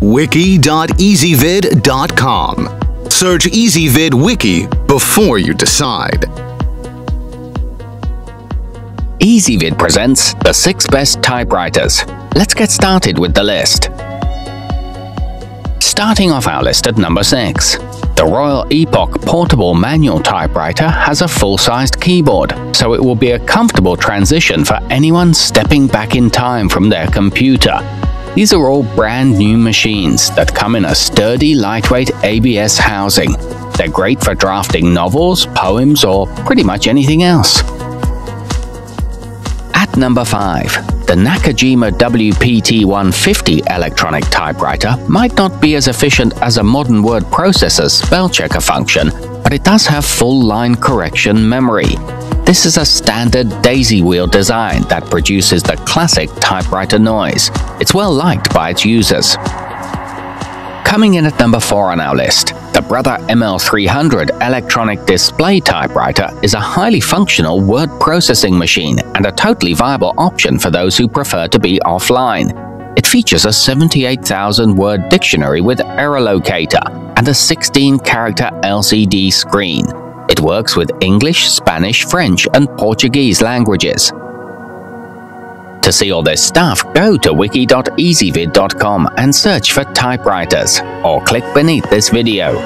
wiki.ezvid.com. Search EasyVid Wiki before you decide. EasyVid presents the 6 best typewriters. Let's get started with the list. Starting off our list at number 6. The Royal Epoch Portable Manual Typewriter has a full-sized keyboard, so it will be a comfortable transition for anyone stepping back in time from their computer. These are all brand new machines that come in a sturdy, lightweight ABS housing. They're great for drafting novels, poems, or pretty much anything else. At number 5. The Nakajima WPT150 electronic typewriter might not be as efficient as a modern word processor's spell checker function, but it does have full line correction memory. This is a standard daisy wheel design that produces the classic typewriter noise. It's well liked by its users. Coming in at number 4 on our list, the Brother ML300 electronic display typewriter is a highly functional word processing machine and a totally viable option for those who prefer to be offline. It features a 78,000-word dictionary with error locator and a 16-character LCD screen. It works with English, Spanish, French, and Portuguese languages. To see all this stuff, go to wiki.ezvid.com and search for typewriters, or click beneath this video.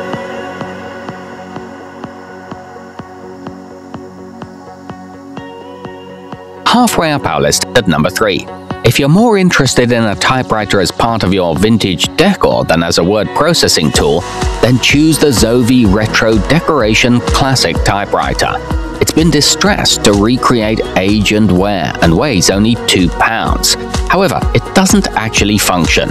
Halfway up our list at number 3. If you're more interested in a typewriter as part of your vintage decor than as a word processing tool, then choose the Zovi Retro Decoration Classic Typewriter. It's been distressed to recreate age and wear and weighs only 2 pounds. However, it doesn't actually function.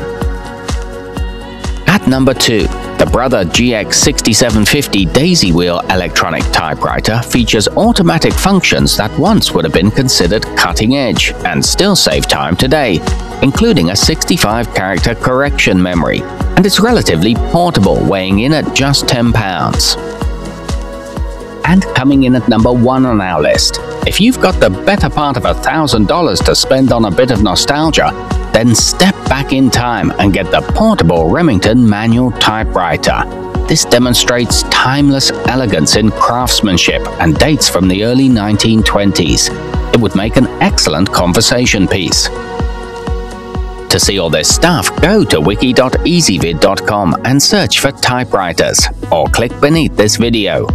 At number 2. The Brother GX6750 Daisy Wheel electronic typewriter features automatic functions that once would have been considered cutting edge and still save time today, including a 65-character correction memory, and it's relatively portable, weighing in at just 10 pounds. And coming in at number 1 on our list, if you've got the better part of $1,000 to spend on a bit of nostalgia, then step back in time and get the portable Remington manual typewriter. This demonstrates timeless elegance in craftsmanship and dates from the early 1920s. It would make an excellent conversation piece. To see all this stuff, go to wiki.ezvid.com and search for typewriters, or click beneath this video.